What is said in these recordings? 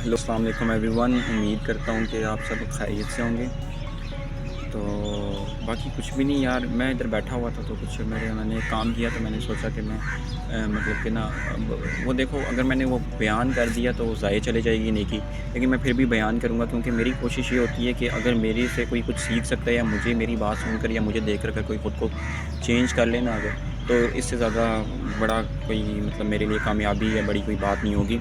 Hello अस्सलाम वालेकुम everyone. उम्मीद करता हूँ कि आप सब खैरियत से होंगे। तो बाकी कुछ भी नहीं यार, मैं इधर बैठा हुआ था तो कुछ मैंने काम किया तो मैंने सोचा कि मैं मतलब कि ना अब वो देखो, अगर मैंने वो बयान कर दिया तो ज़ाये चले जाएगी नेकी, लेकिन मैं फिर भी बयान करूँगा क्योंकि मेरी कोशिश ये होती है कि अगर मेरे से कोई कुछ सीख सकता है या मुझे मेरी बात सुनकर या मुझे देख कर कोई ख़ुद को चेंज कर लेना अगर, तो इससे ज़्यादा बड़ा कोई मतलब मेरे लिए कामयाबी या बड़ी कोई बात नहीं होगी।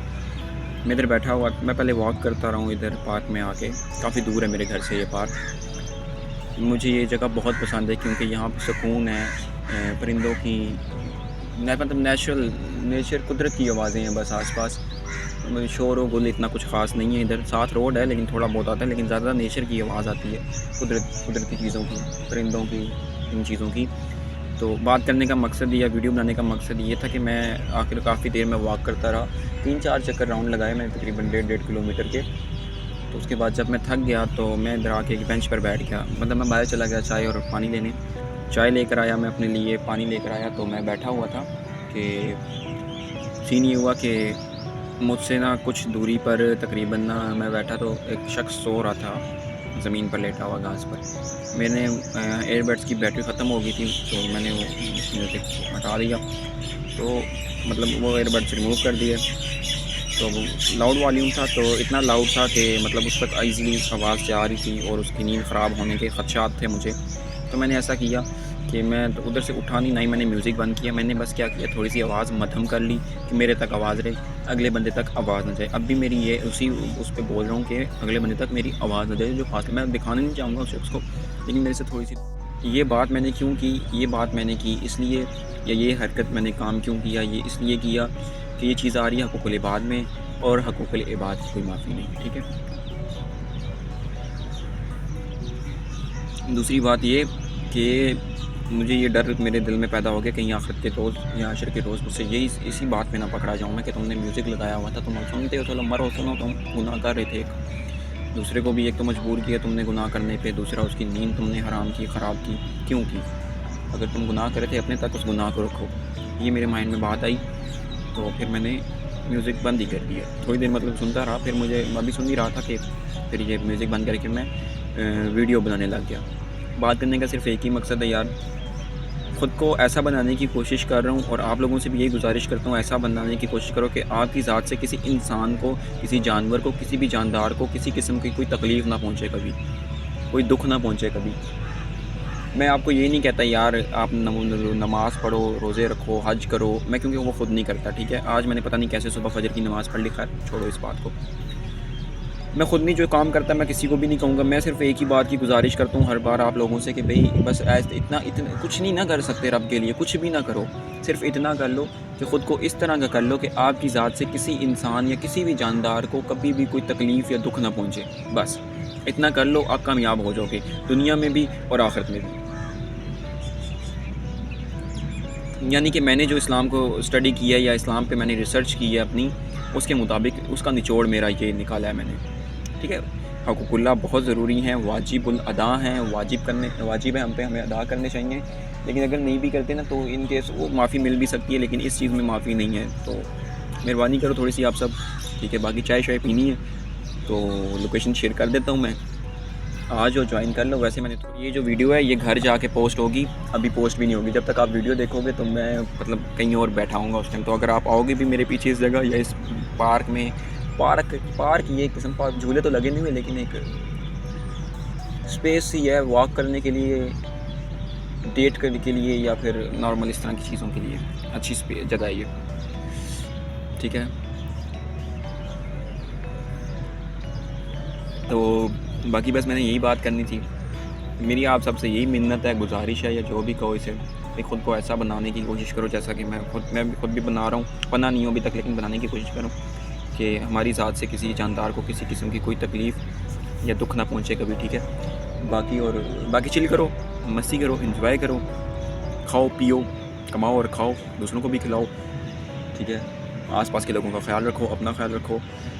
मैं इधर बैठा हुआ, मैं पहले वॉक करता रहा हूँ इधर पार्क में आके, काफ़ी दूर है मेरे घर से ये पार्क। मुझे ये जगह बहुत पसंद है क्योंकि यहाँ पे सुकून है, परिंदों की मतलब नेचर कुदरत की आवाज़ें हैं बस आसपास। शोर व गुल इतना कुछ ख़ास नहीं है इधर, साथ रोड है लेकिन थोड़ा बहुत आता है, लेकिन ज़्यादा नेचर की आवाज़ आती है, कुदरती चीज़ों की, परिंदों की, इन चीज़ों की। तो बात करने का मकसद या वीडियो बनाने का मकसद ये था कि मैं आखिर काफ़ी देर में वॉक करता रहा, 3-4 चक्कर राउंड लगाए मैंने तकरीबन 1.5 किलोमीटर के। तो उसके बाद जब मैं थक गया तो मैं इधर आके एक बेंच पर बैठ गया, मतलब मैं बाहर चला गया चाय और पानी लेने। चाय लेकर आया मैं अपने लिए, पानी लेकर आया, तो मैं बैठा हुआ था कि सीन ये हुआ कि मुझसे ना कुछ दूरी पर तकरीबन ना मैं बैठा तो एक शख्स सो रहा था ज़मीन पर लेटा हुआ घास पर। मैंने एयरबड्स की बैटरी ख़त्म हो गई थी तो मैंने वो म्यूज़िक हटा दिया, तो मतलब वो एयरबड्स रिमूव कर दिए। तो वो लाउड वॉल्यूम था, तो इतना लाउड था कि मतलब उस तक ईज़िली आवाज़ जा रही थी और उसकी नींद ख़राब होने के ख़दशात थे मुझे। तो मैंने ऐसा किया कि मैं तो उधर से उठा नहीं, ना ही मैंने म्यूज़िक बंद किया। मैंने बस क्या किया, थोड़ी-सी आवाज़ मद्धम कर ली कि मेरे तक आवाज़ रहे, अगले बंदे तक आवाज़ ना जाए। अब भी मेरी ये उस पे बोल रहा हूँ कि अगले बंदे तक मेरी आवाज़ ना जाए, जो फासला मैं दिखाना नहीं चाहूँगा उस शख्स को, लेकिन मेरे से थोड़ी-सी ये बात मैंने क्यों की, ये बात मैंने की इसलिए, या ये हरकत मैंने काम क्यों किया, ये इसलिए किया कि ये चीज़ आ रही है हक़ूक़ुल इबाद में, और हक़ूक़ुल इबाद की कोई माफ़ी नहीं, ठीक है। दूसरी बात ये कि मुझे ये डर मेरे दिल में पैदा हो गया कहीं आखिरत के रोज़ या हशर के रोज़ मुझसे यही इसी बात पे ना पकड़ा जाऊँ मैं कि तुमने म्यूज़िक लगाया हुआ था, तुम सुनते हो, चलो मरो सुनो, तुम गुनाह कर रहे थे एक दूसरे को भी, एक तो मजबूर किया तुमने गुनाह करने पे, दूसरा उसकी नींद तुमने हराम की, ख़राब की, क्यों की? अगर तुम गुनाह कर रहे थे अपने तक उस गुनाह को रखो। ये मेरे माइंड में बात आई, तो फिर मैंने म्यूज़िक बंद ही कर दिया। थोड़ी देर मतलब सुनता रहा, फिर मुझे मैं भी सुन ही रहा था कि फिर ये म्यूज़िक बंद करके मैं वीडियो बनाने लग गया। बात करने का सिर्फ़ एक ही मकसद है यार, ख़ुद को ऐसा बनाने की कोशिश कर रहा हूँ और आप लोगों से भी यही गुज़ारिश करता हूँ, ऐसा बनाने की कोशिश करो कि आपकी ज़ात से किसी इंसान को, किसी जानवर को, किसी भी जानदार को किसी किस्म की कोई तकलीफ़ ना पहुँचे कभी, कोई दुःख ना पहुँचे कभी। मैं आपको ये नहीं कहता यार आप नमाज़ पढ़ो, रोज़े रखो, हज करो, मैं क्योंकि वो ख़ुद नहीं करता, ठीक है। आज मैंने पता नहीं कैसे सुबह फजर की नमाज़ पढ़ ली, खैर छोड़ो इस बात को। मैं ख़ुद नहीं जो काम करता मैं किसी को भी नहीं कहूँगा। मैं सिर्फ़ एक ही बात की गुज़ारिश करता हूँ हर बार आप लोगों से कि भई बस इतना कुछ नहीं ना कर सकते रब के लिए, कुछ भी ना करो। सिर्फ़ इतना कर लो कि ख़ुद को इस तरह का कर लो कि आपकी ज़ात से किसी इंसान या किसी भी जानदार को कभी भी कोई तकलीफ़ या दुःख ना पहुँचे। बस इतना कर लो, आप कामयाब हो जाओगे, दुनिया में भी और आखिरत में भी। यानी कि मैंने जो इस्लाम को स्टडी किया है या इस्लाम पे मैंने रिसर्च की है अपनी, उसके मुताबिक उसका निचोड़ मेरा ये निकाला है मैंने, ठीक है। हक़ूक़ुल्लाह बहुत ज़रूरी हैं, वाजिबुल अदा हैं, वाजिब है हम पे, हमें अदा करने चाहिए। लेकिन अगर नहीं भी करते ना तो इन केस वो माफ़ी मिल भी सकती है, लेकिन इस चीज़ में माफ़ी नहीं है। तो मेहरबानी करो थोड़ी सी आप सब, ठीक है। बाकी चाय शाय पीनी है तो लोकेशन शेयर कर देता हूँ मैं, आ जाओ ज्वाइन कर लो। वैसे मैंने तो ये जो वीडियो है ये घर जाके पोस्ट होगी, अभी पोस्ट भी नहीं होगी। जब तक आप वीडियो देखोगे तो मैं मतलब कहीं और बैठा हूँगा उस टाइम। तो अगर आप आओगे भी मेरे पीछे इस जगह या इस पार्क में, पार्क ये किस्म पार्क, झूले तो लगे नहीं हुए लेकिन एक स्पेस ही है वॉक करने के लिए, डेट करने के लिए, या फिर नॉर्मल इस तरह की चीज़ों के लिए अच्छी जगह है ये, ठीक है। तो बाकी बस मैंने यही बात करनी थी। मेरी आप सबसे यही मिन्नत है, गुजारिश है, या जो भी कहो इसे, कि ख़ुद को ऐसा बनाने की कोशिश करो जैसा कि मैं खुद भी बना रहा हूँ। बना नहीं हूँ अभी तक लेकिन बनाने की कोशिश करूँ कि हमारी ज़ात से किसी जानदार को किसी किस्म की कोई तकलीफ़ या दुःख ना पहुँचे कभी, ठीक है। बाकी चिल करो, मस्ती करो, एंजॉय करो, खाओ पियो, कमाओ और खाओ, दूसरों को भी खिलाओ, ठीक है। आस-पास के लोगों का ख़्याल रखो, अपना ख़्याल रखो,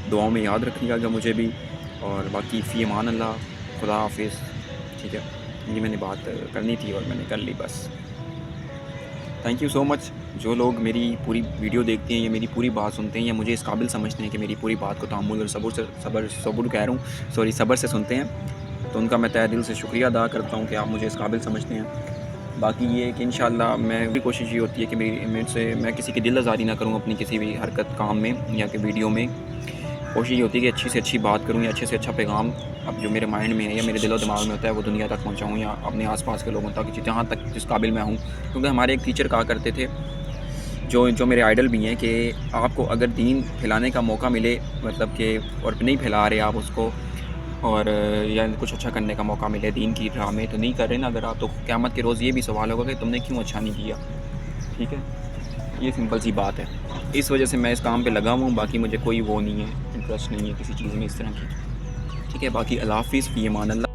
दुआओं में याद रखिएगा मुझे भी। और बाकी फ़ी अमान अल्लाह, खुदा हाफ़िज़, ठीक है। ये मैंने बात करनी थी और मैंने कर ली बस। Thank you so much. جو لوگ میری پوری ویڈیو دیکھتے ہیں یا میری پوری بات سنتے ہیں یا مجھے اس قابل سمجھتے ہیں کہ میری پوری بات کو تحمل اور صبر سے سنتے ہیں، تو ان کا میں تہہ دل سے شکریہ ادا کرتا ہوں کہ آپ مجھے اس قابل سمجھتے ہیں۔ باقی یہ کہ انشاءاللہ میری کوشش یہ ہوتی ہے کہ میں کسی کی دل آزاری نہ کروں اپنی کسی بھی حرکت کام میں یا کہ ویڈیو میں۔ کوشش یہ ہوتی ہے کہ اچھی سے اچھی بات کروں یا اچھے سے اچھا پیغام اب جو میرے مائنڈ میں ہے یا میرے دل و دماغ میں ہوتا ہے وہ دنیا تک پہنچاؤں یا اپنے آس پاس کے لوگوں تک، جہاں تک جس قابل میں ہوں۔ کیونکہ ہمارے ایک ٹیچر کہا کرتے تھے جو میرے آئیڈل بھی ہیں کہ آپ کو اگر دین پھیلانے کا موقع ملے، مطلب کہ اور نہیں پھیلا رہے آپ اس کو، اور یا کچھ اچھا کرنے کا موقع ملے دین کی راہ میں تو نہیں کر رہے نا اگر آپ، تو قیامت کے روز یہ بھی سوال ہوگا کہ تم نے کیوں اچھا نہیں کیا۔ ٹھیک ہے، یہ سمپل سی بات ہے۔ اس وجہ سے میں اس کام پہ لگا ہوں، باقی مجھے کوئی وہ نہیں ہے، انٹرسٹ نہیں ہے کسی چیز میں اس طرح کی۔ ٹھیک ہے، باقی اللہ حافظ، فی امان اللہ۔